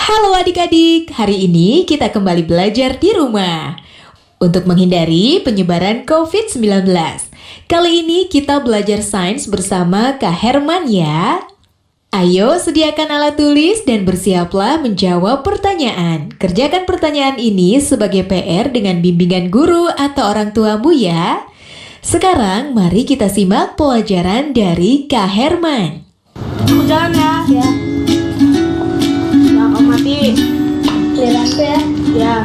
Halo adik-adik, hari ini kita kembali belajar di rumah untuk menghindari penyebaran COVID-19. Kali ini kita belajar sains bersama Kak Herman ya. Ayo sediakan alat tulis dan bersiaplah menjawab pertanyaan. Kerjakan pertanyaan ini sebagai PR dengan bimbingan guru atau orang tuamu ya. Sekarang mari kita simak pelajaran dari Kak Herman. Aku jalan ya. Ya, Kau mati. lihat ya. Ya.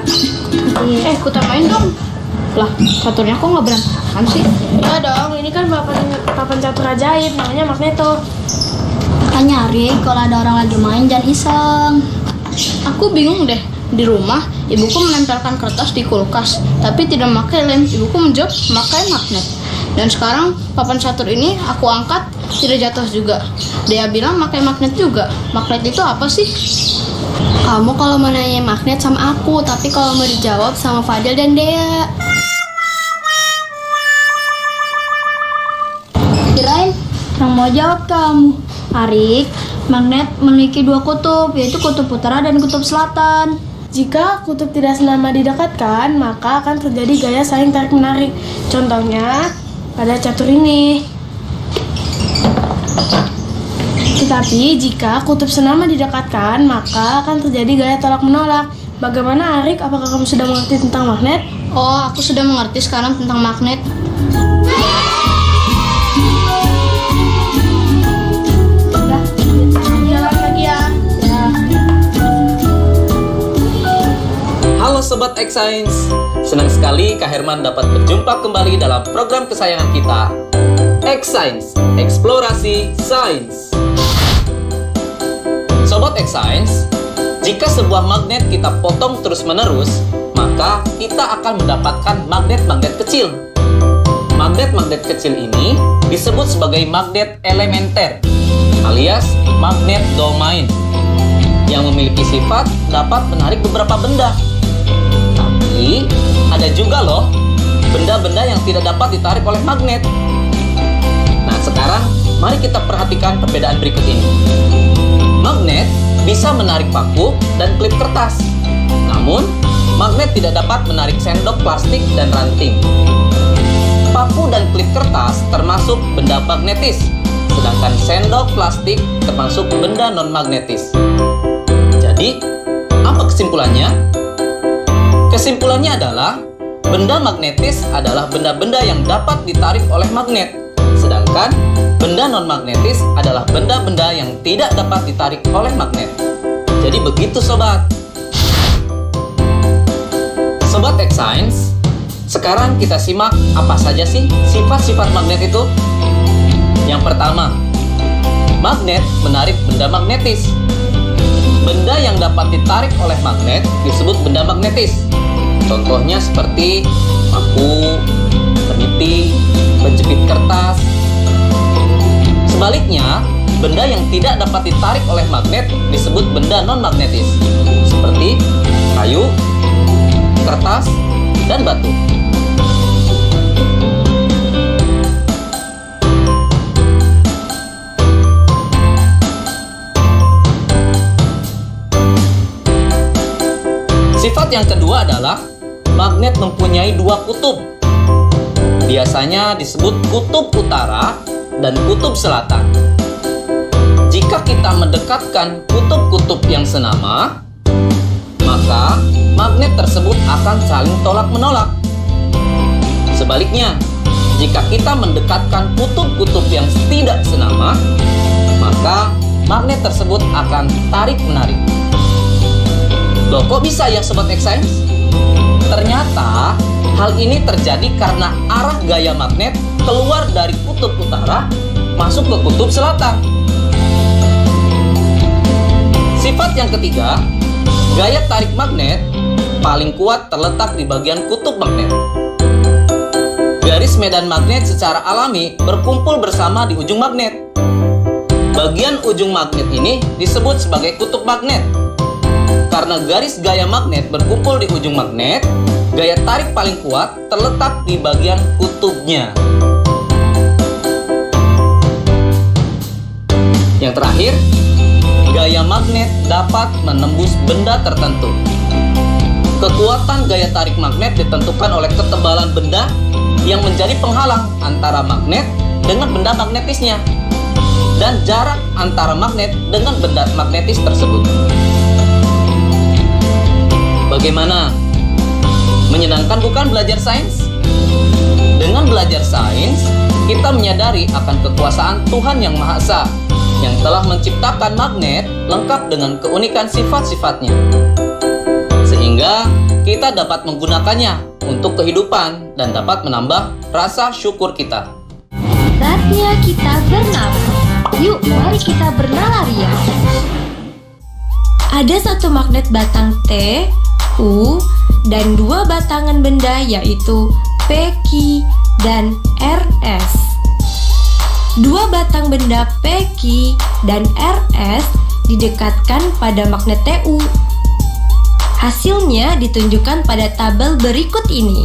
Iya. Ku tambahin dong. Lah, caturnya kok nggak berantakan sih? Ya dong, ini kan papan catur ajaib, namanya Magneto. Makanya Arik, kalau ada orang lagi main jangan iseng. Aku bingung deh. Di rumah, ibuku menempelkan kertas di kulkas, tapi tidak memakai lem. Ibuku menjawab memakai magnet. Dan sekarang papan catur ini aku angkat, tidak jatuh juga. Dia bilang pakai magnet juga. Magnet itu apa sih? Kamu kalau mau nanya magnet sama aku, tapi kalau mau dijawab sama Fadil dan Dea. Kirain yang mau jawab kamu. Arik, magnet memiliki dua kutub, yaitu kutub utara dan kutub selatan. Jika kutub tidak selama didekatkan, maka akan terjadi gaya saling tarik-menarik. Contohnya, pada catur ini. Tetapi jika kutub senama didekatkan, maka akan terjadi gaya tolak-menolak. Bagaimana Arik? Apakah kamu sudah mengerti tentang magnet? Oh, aku sudah mengerti sekarang tentang magnet. Jalan lagi ya. Halo Sobat X Science, senang sekali Kak Herman dapat berjumpa kembali dalam program kesayangan kita, X Science, Eksplorasi Sains. Sobat X Science, jika sebuah magnet kita potong terus-menerus, maka kita akan mendapatkan magnet-magnet kecil. Magnet-magnet kecil ini disebut sebagai magnet elementer, alias magnet domain, yang memiliki sifat dapat menarik beberapa benda. Tapi ada juga loh benda-benda yang tidak dapat ditarik oleh magnet. Nah sekarang mari kita perhatikan perbedaan berikut ini. Magnet bisa menarik paku dan klip kertas. Namun magnet tidak dapat menarik sendok plastik dan ranting. Paku dan klip kertas termasuk benda magnetis, sedangkan sendok plastik termasuk benda non-magnetis. Jadi, apa kesimpulannya? Kesimpulannya adalah, benda magnetis adalah benda-benda yang dapat ditarik oleh magnet, sedangkan benda non-magnetis adalah benda-benda yang tidak dapat ditarik oleh magnet. Jadi begitu sobat. Sobat X Science, sekarang kita simak apa saja sih sifat-sifat magnet itu. Yang pertama, magnet menarik benda magnetis. Benda yang dapat ditarik oleh magnet disebut benda magnetis. Contohnya seperti paku, peniti, penjepit kertas. Sebaliknya, benda yang tidak dapat ditarik oleh magnet disebut benda non-magnetis, seperti kayu, kertas, dan batu. Sifat yang kedua adalah magnet mempunyai dua kutub. Biasanya disebut kutub utara dan kutub selatan. Jika kita mendekatkan kutub-kutub yang senama, maka magnet tersebut akan saling tolak-menolak. Sebaliknya, jika kita mendekatkan kutub-kutub yang tidak senama, maka magnet tersebut akan tarik-menarik. Loh, kok bisa ya Sobat X Science? Ternyata hal ini terjadi karena arah gaya magnet keluar dari kutub utara masuk ke kutub selatan. Sifat yang ketiga, gaya tarik magnet paling kuat terletak di bagian kutub magnet. Garis medan magnet secara alami berkumpul bersama di ujung magnet. Bagian ujung magnet ini disebut sebagai kutub magnet. Karena garis gaya magnet berkumpul di ujung magnet, gaya tarik paling kuat terletak di bagian kutubnya. Yang terakhir, gaya magnet dapat menembus benda tertentu. Kekuatan gaya tarik magnet ditentukan oleh ketebalan benda yang menjadi penghalang antara magnet dengan benda magnetisnya dan jarak antara magnet dengan benda magnetis tersebut. Bagaimana? Menyenangkan bukan belajar sains? Dengan belajar sains, kita menyadari akan kekuasaan Tuhan Yang Maha Esa yang telah menciptakan magnet lengkap dengan keunikan sifat-sifatnya. Sehingga kita dapat menggunakannya untuk kehidupan dan dapat menambah rasa syukur kita. Saatnya kita bernalar. Yuk, mari kita bernalar ya. Ada satu magnet batang T, U, dan dua batangan benda yaitu P, Q, dan RS. Dua batang benda P, Q, dan RS didekatkan pada magnet TU. Hasilnya ditunjukkan pada tabel berikut ini.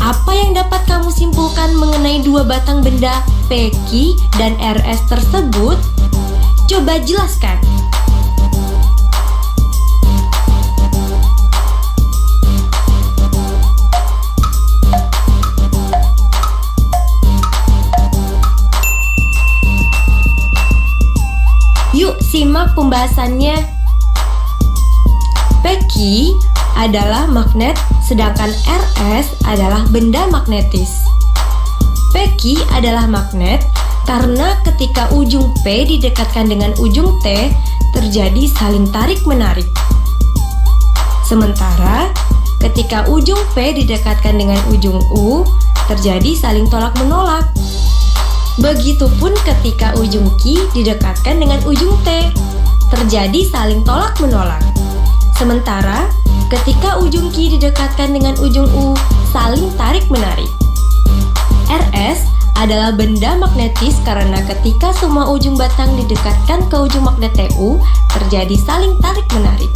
Apa yang dapat kamu simpulkan mengenai dua batang benda P, Q, dan RS tersebut? Coba jelaskan. Yuk simak pembahasannya. P, Q adalah magnet, sedangkan RS adalah benda magnetis. P, Q adalah magnet karena ketika ujung P didekatkan dengan ujung T, terjadi saling tarik-menarik. Sementara ketika ujung P didekatkan dengan ujung U, terjadi saling tolak-menolak. Begitupun ketika ujung Q didekatkan dengan ujung T, terjadi saling tolak-menolak. Sementara ketika ujung Q didekatkan dengan ujung U, saling tarik-menarik. RS adalah benda magnetis karena ketika semua ujung batang didekatkan ke ujung magnet TU, terjadi saling tarik-menarik.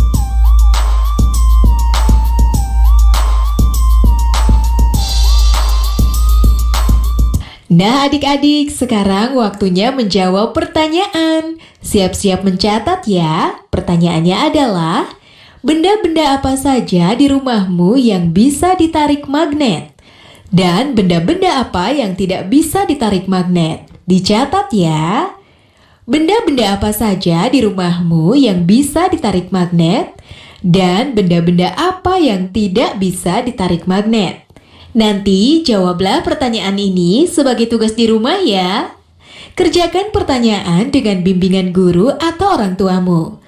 Nah adik-adik, sekarang waktunya menjawab pertanyaan. Siap-siap mencatat ya. Pertanyaannya adalah, benda-benda apa saja di rumahmu yang bisa ditarik magnet? Dan benda-benda apa yang tidak bisa ditarik magnet? Dicatat ya. Benda-benda apa saja di rumahmu yang bisa ditarik magnet? Dan benda-benda apa yang tidak bisa ditarik magnet? Nanti jawablah pertanyaan ini sebagai tugas di rumah ya. Kerjakan pertanyaan dengan bimbingan guru atau orang tuamu.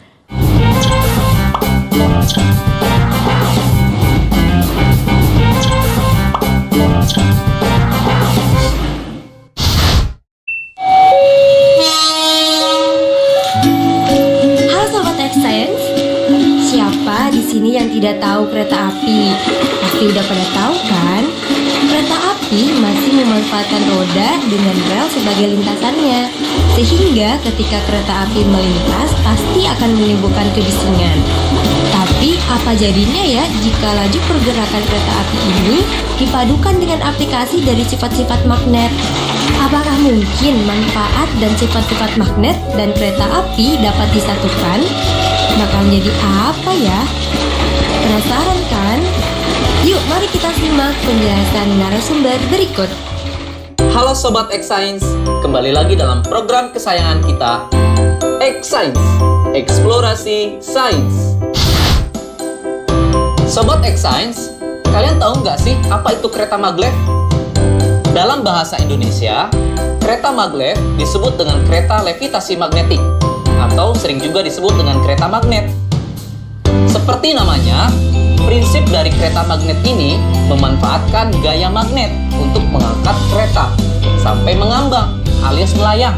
Halo Sobat X-Science, siapa di sini yang tidak tahu kereta api? Pasti udah pada tahu kan? Kereta api masih memanfaatkan roda dengan rel sebagai lintasannya, sehingga ketika kereta api melintas pasti akan menimbulkan kebisingan. Tapi apa jadinya ya jika laju pergerakan kereta api ini dipadukan dengan aplikasi dari sifat-sifat magnet? Apakah mungkin manfaat dan sifat-sifat magnet dan kereta api dapat disatukan? Bakal menjadi apa ya? Penasaran kan? Yuk, mari kita simak penjelasan narasumber berikut. Halo Sobat X-Science, kembali lagi dalam program kesayangan kita, X-Science, Eksplorasi Sains. Sobat X-Science, kalian tahu nggak sih apa itu kereta maglev? Dalam bahasa Indonesia, kereta maglev disebut dengan kereta levitasi magnetik, atau sering juga disebut dengan kereta magnet. Seperti namanya, prinsip dari kereta magnet ini memanfaatkan gaya magnet untuk mengangkat kereta sampai mengambang alias melayang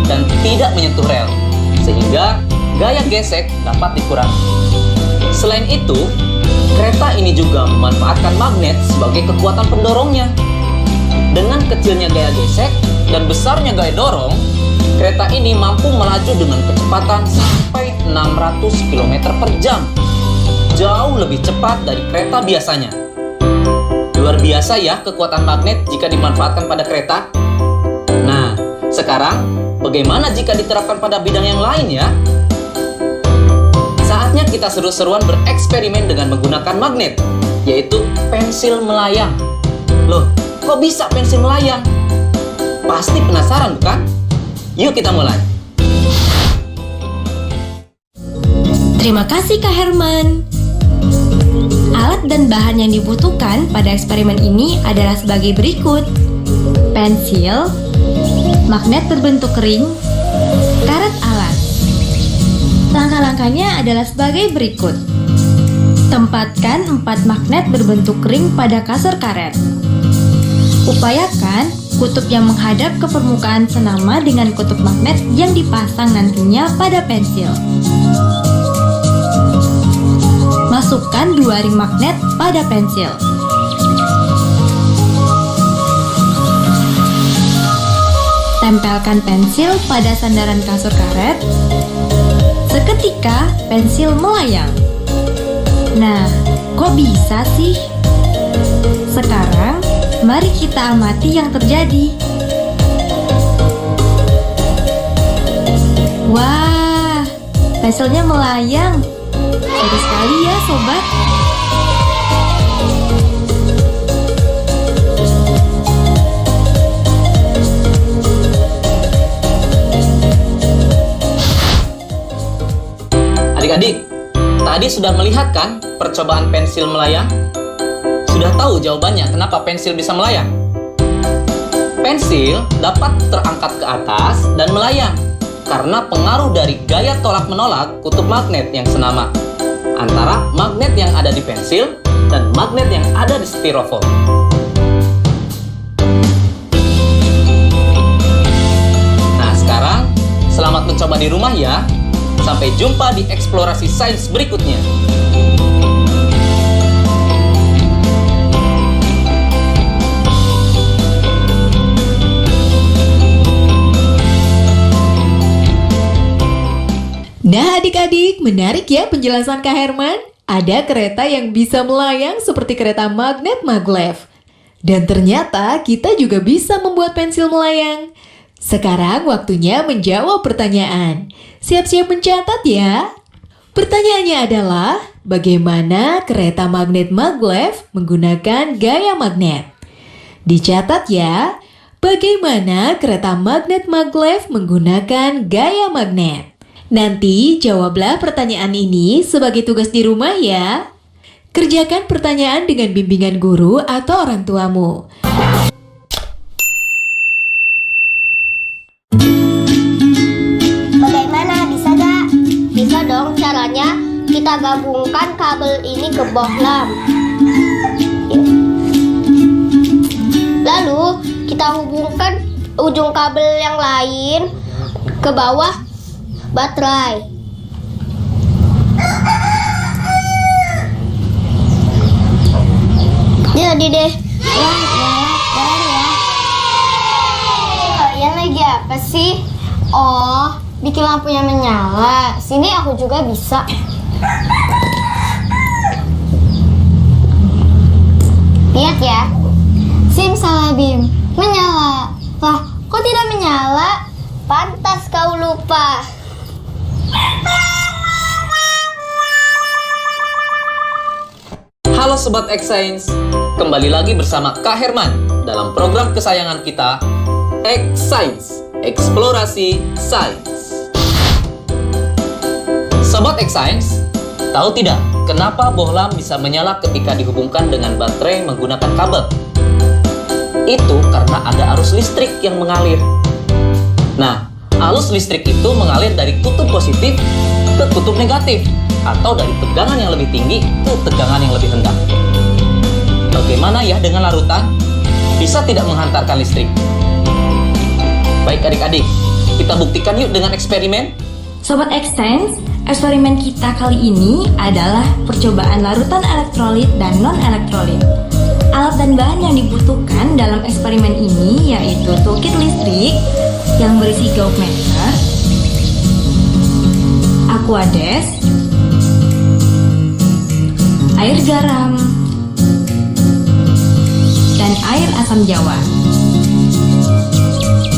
dan tidak menyentuh rel, sehingga gaya gesek dapat dikurangi. Selain itu, kereta ini juga memanfaatkan magnet sebagai kekuatan pendorongnya. Dengan kecilnya gaya gesek dan besarnya gaya dorong, kereta ini mampu melaju dengan kecepatan sampai 600 km per jam. Jauh lebih cepat dari kereta biasanya. Luar biasa ya kekuatan magnet jika dimanfaatkan pada kereta. Nah, sekarang bagaimana jika diterapkan pada bidang yang lain ya? Saatnya kita seru-seruan bereksperimen dengan menggunakan magnet, yaitu pensil melayang. Loh, kok bisa pensil melayang? Pasti penasaran bukan? Yuk kita mulai. Terima kasih Kak Herman. Alat dan bahan yang dibutuhkan pada eksperimen ini adalah sebagai berikut: pensil, magnet berbentuk ring, karet alat. Langkah-langkahnya adalah sebagai berikut. Tempatkan 4 magnet berbentuk ring pada kasur karet. Upayakan kutub yang menghadap ke permukaan senama dengan kutub magnet yang dipasang nantinya pada pensil. Masukkan 2 ring magnet pada pensil. Tempelkan pensil pada sandaran kasur karet. Seketika pensil melayang. Nah, kok bisa sih? Sekarang, mari kita amati yang terjadi. Wah, pensilnya melayang. Seru sekali ya, sobat. Adik-adik, tadi sudah melihat kan percobaan pensil melayang? Sudah tahu jawabannya kenapa pensil bisa melayang? Pensil dapat terangkat ke atas dan melayang karena pengaruh dari gaya tolak-menolak kutub magnet yang senama antara magnet yang ada di pensil dan magnet yang ada di styrofoam. Nah, sekarang selamat mencoba di rumah ya. Sampai jumpa di eksplorasi sains berikutnya. Nah adik-adik, menarik ya penjelasan Kak Herman. Ada kereta yang bisa melayang seperti kereta magnet maglev. Dan ternyata kita juga bisa membuat pensil melayang. Sekarang waktunya menjawab pertanyaan. Siap-siap mencatat ya. Pertanyaannya adalah, bagaimana kereta magnet maglev menggunakan gaya magnet? Dicatat ya, bagaimana kereta magnet maglev menggunakan gaya magnet? Nanti jawablah pertanyaan ini sebagai tugas di rumah ya. Kerjakan pertanyaan dengan bimbingan guru atau orang tuamu. Bagaimana, bisa gak? Bisa dong, caranya kita gabungkan kabel ini ke bohlam. Lalu kita hubungkan ujung kabel yang lain ke bawah baterai. Jadi deh. Kalian lagi apa sih? Oh, bikin lampunya menyala. Sini aku juga bisa. Lihat ya. Simsalabim, menyala. Lah, kok tidak menyala? Pantas kau lupa. Halo Sobat X-Science, kembali lagi bersama Kak Herman dalam program kesayangan kita, X-Science, Eksplorasi Sains. Sobat X-Science, tahu tidak kenapa bohlam bisa menyala ketika dihubungkan dengan baterai menggunakan kabel? Itu karena ada arus listrik yang mengalir. Nah, arus listrik itu mengalir dari kutub positif ke kutub negatif, atau dari tegangan yang lebih tinggi ke tegangan yang lebih rendah. Bagaimana ya dengan larutan? Bisa tidak menghantarkan listrik? Baik adik-adik, kita buktikan yuk dengan eksperimen. Sobat X-Science, eksperimen kita kali ini adalah percobaan larutan elektrolit dan non-elektrolit. Alat dan bahan yang dibutuhkan dalam eksperimen ini yaitu toolkit listrik yang berisi gauge-meter, aquades, air garam, air asam jawa.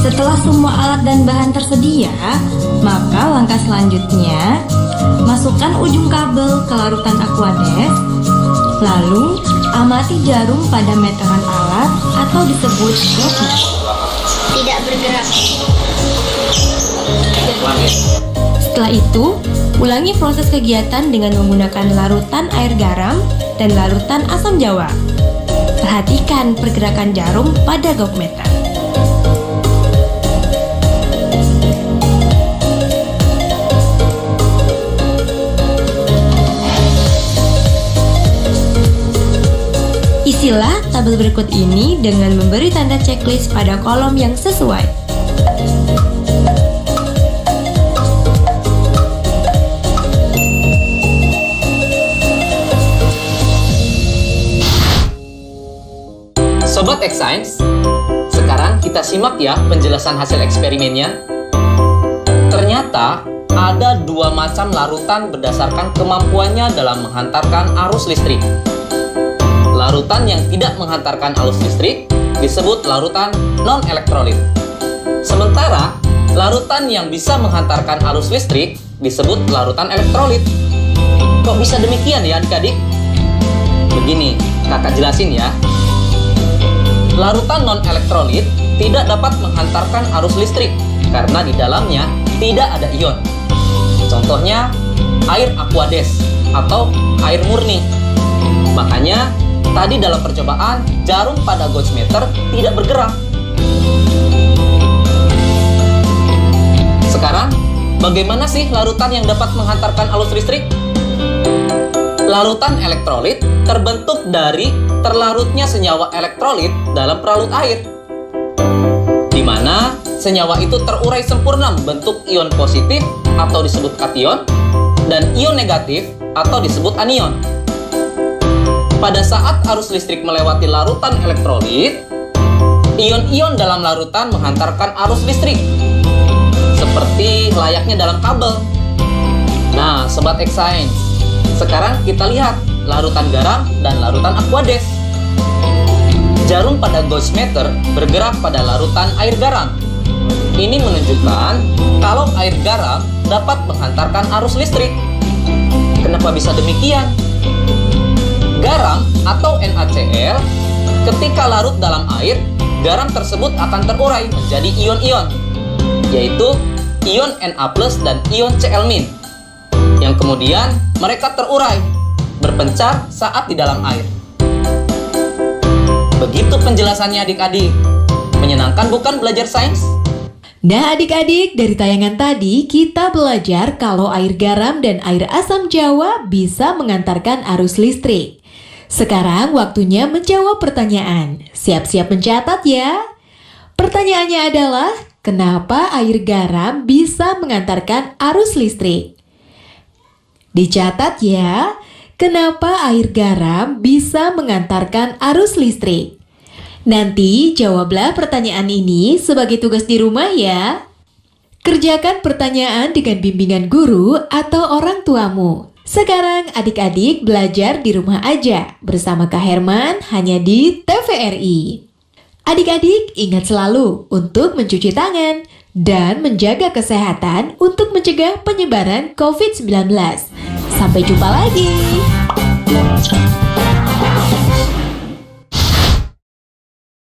Setelah semua alat dan bahan tersedia, maka langkah selanjutnya, masukkan ujung kabel ke larutan Aquades, lalu amati jarum pada meteran alat atau disebut voltmeter. Tidak bergerak. Setelah itu, ulangi proses kegiatan dengan menggunakan larutan air garam dan larutan asam jawa. Perhatikan pergerakan jarum pada gaugemeter. Isilah tabel berikut ini dengan memberi tanda checklist pada kolom yang sesuai. Sobat X-Science, sekarang kita simak ya penjelasan hasil eksperimennya. Ternyata ada dua macam larutan berdasarkan kemampuannya dalam menghantarkan arus listrik. Larutan yang tidak menghantarkan arus listrik disebut larutan non-elektrolit. Sementara larutan yang bisa menghantarkan arus listrik disebut larutan elektrolit. Kok bisa demikian ya adik-adik? Begini, kakak jelasin ya. Larutan non-elektrolit tidak dapat menghantarkan arus listrik karena di dalamnya tidak ada ion. Contohnya air Aquades atau air murni. Makanya tadi dalam percobaan jarum pada gaugemeter tidak bergerak. Sekarang bagaimana sih larutan yang dapat menghantarkan arus listrik? Larutan elektrolit terbentuk dari terlarutnya senyawa elektrolit dalam peralut air, di mana senyawa itu terurai sempurna membentuk ion positif atau disebut kation dan ion negatif atau disebut anion. Pada saat arus listrik melewati larutan elektrolit, ion-ion dalam larutan menghantarkan arus listrik, seperti layaknya dalam kabel. Nah, Sobat X-Science, sekarang kita lihat larutan garam dan larutan Aquades. Jarum pada gaugemeter bergerak pada larutan air garam. Ini menunjukkan kalau air garam dapat menghantarkan arus listrik. Kenapa bisa demikian? Garam atau NaCl ketika larut dalam air, garam tersebut akan terurai menjadi ion-ion, yaitu ion Na+ dan ion Cl-, yang kemudian mereka terurai, berpencar saat di dalam air. Begitu penjelasannya adik-adik. Menyenangkan bukan belajar sains? Nah adik-adik, dari tayangan tadi kita belajar kalau air garam dan air asam jawa bisa mengantarkan arus listrik. Sekarang waktunya menjawab pertanyaan. Siap-siap mencatat ya. Pertanyaannya adalah, kenapa air garam bisa mengantarkan arus listrik? Dicatat ya, kenapa air garam bisa mengantarkan arus listrik? Nanti jawablah pertanyaan ini sebagai tugas di rumah ya. Kerjakan pertanyaan dengan bimbingan guru atau orang tuamu. Sekarang adik-adik belajar di rumah aja bersama Kak Herman hanya di TVRI. Adik-adik ingat selalu untuk mencuci tangan dan menjaga kesehatan untuk mencegah penyebaran COVID-19. Sampai jumpa lagi.